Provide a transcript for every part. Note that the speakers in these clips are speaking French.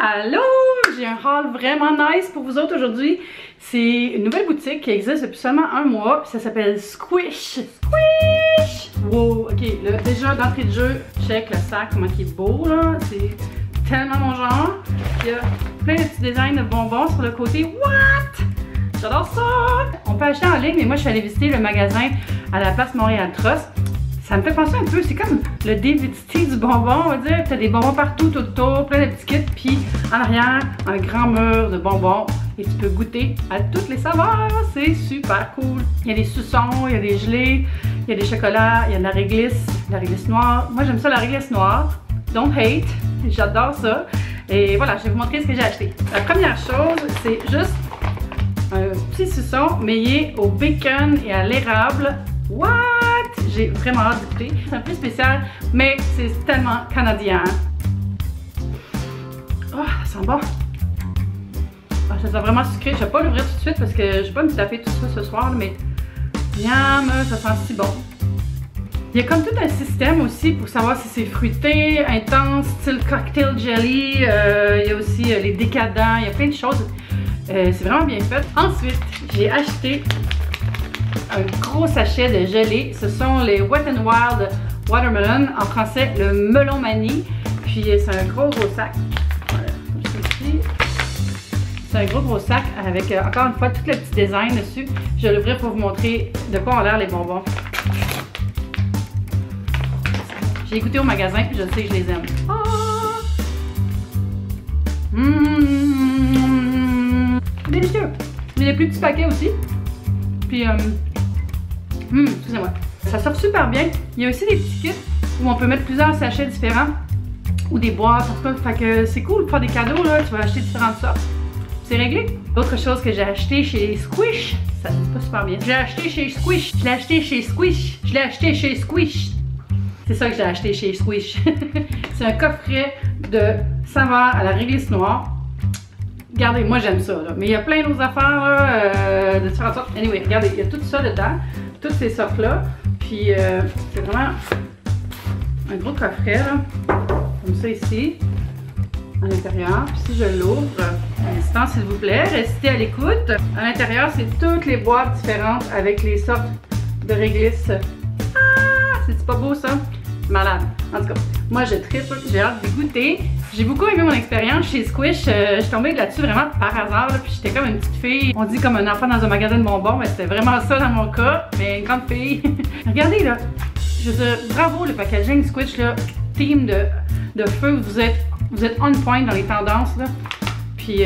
Allô! J'ai un haul vraiment nice pour vous autres aujourd'hui. C'est une nouvelle boutique qui existe depuis seulement un mois. Ça s'appelle Squish. Squish! Wow! Ok, là, déjà d'entrée de jeu, check le sac, comment il est beau là. C'est tellement mon genre. Il y a plein de petits designs de bonbons sur le côté. What? J'adore ça! On peut acheter en ligne, mais moi je suis allée visiter le magasin à la place Montréal-Trost. Ça me fait penser un peu, c'est comme le DVT du bonbon, on va dire. T'as des bonbons partout, tout autour, plein de petits kits, puis en arrière, un grand mur de bonbons. Et tu peux goûter à toutes les saveurs, c'est super cool. Il y a des suçons, il y a des gelées, il y a des chocolats, il y a de la réglisse noire. Moi j'aime ça la réglisse noire, don't hate, j'adore ça. Et voilà, je vais vous montrer ce que j'ai acheté. La première chose, c'est juste un petit suçon, mais il est au bacon et à l'érable. What? J'ai vraiment hâte d'écouter. C'est un peu spécial, mais c'est tellement canadien. Oh, ça sent bon. Oh, ça sent vraiment sucré. Je vais pas l'ouvrir tout de suite parce que je vais pas me taper tout ça ce soir, mais miam, ça sent si bon. Il y a comme tout un système aussi pour savoir si c'est fruité, intense, style cocktail jelly. Il y a aussi les décadents, il y a plein de choses. C'est vraiment bien fait. Ensuite, j'ai acheté un gros sachet de gelée. Ce sont les Wet n Wild Watermelon, en français le melon manie. Puis c'est un gros sac. Voilà, c'est un gros sac avec encore une fois tout le petit design dessus. Je vais l'ouvrir pour vous montrer de quoi ont l'air les bonbons. J'ai écouté au magasin puis je sais que je les aime. Délicieux! Il y a des plus petits paquets aussi. Puis excusez-moi. Ça sort super bien. Il y a aussi des petits kits où on peut mettre plusieurs sachets différents ou des boîtes, en tout cas. Fait que c'est cool pour faire des cadeaux, là. Tu vas acheter différentes sortes. C'est réglé. Autre chose que j'ai acheté chez Squish, ça se dit pas super bien. Je l'ai acheté chez Squish. Je l'ai acheté chez Squish. Je l'ai acheté chez Squish. C'est ça que j'ai acheté chez Squish. C'est un coffret de saveurs à la réglisse noire. Regardez, moi j'aime ça, là. Mais il y a plein d'autres affaires là, de différentes sortes. Anyway, regardez, il y a tout ça dedans, toutes ces sortes-là. Puis c'est vraiment un gros coffret, là, comme ça ici, à l'intérieur. Puis si je l'ouvre, un instant s'il vous plaît, restez à l'écoute. À l'intérieur, c'est toutes les boîtes différentes avec les sortes de réglisse. Ah, c'est pas beau ça? Malade. En tout cas, moi je tripe, j'ai hâte de goûter. J'ai beaucoup aimé mon expérience chez Squish. Je suis tombée là-dessus vraiment par hasard. Là, puis j'étais comme une petite fille. On dit comme un enfant dans un magasin de bonbons, mais c'était vraiment ça dans mon cas. Mais une grande fille. Regardez là. Je veux dire, bravo le packaging Squish là. Team de feu. Vous êtes on point dans les tendances là. Puis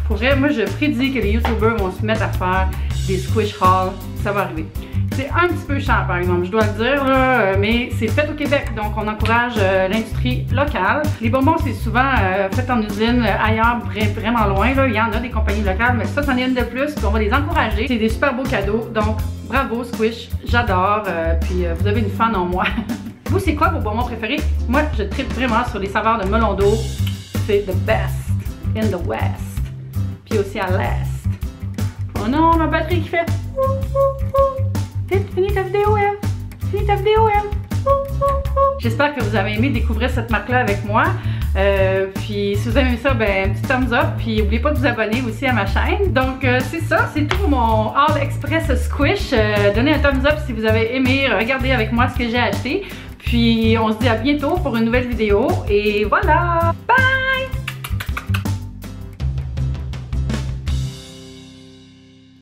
pour vrai, moi je prédis que les YouTubers vont se mettre à faire des Squish hauls. Ça va arriver. C'est un petit peu cher par exemple, je dois le dire, là, mais c'est fait au Québec, donc on encourage l'industrie locale. Les bonbons, c'est souvent fait en usine ailleurs, vraiment loin. Là. Il y en a des compagnies locales, mais ça, c'en est une de plus, puis on va les encourager. C'est des super beaux cadeaux, donc bravo Squish, j'adore, puis vous avez une fan en moi. Vous, c'est quoi vos bonbons préférés? Moi, je tripe vraiment sur les saveurs de melon d'eau. C'est the best in the West, puis aussi à l'Est. Oh non, ma batterie qui fait... Finis ta vidéo, Eve! Finis ta vidéo, Eve! J'espère que vous avez aimé découvrir cette marque-là avec moi. Puis si vous avez aimé ça, ben un petit thumbs up. Puis n'oubliez pas de vous abonner aussi à ma chaîne. Donc c'est ça, c'est tout pour mon Haul Express Squish. Donnez un thumbs up si vous avez aimé. Regardez avec moi ce que j'ai acheté. Puis on se dit à bientôt pour une nouvelle vidéo. Et voilà! Bye!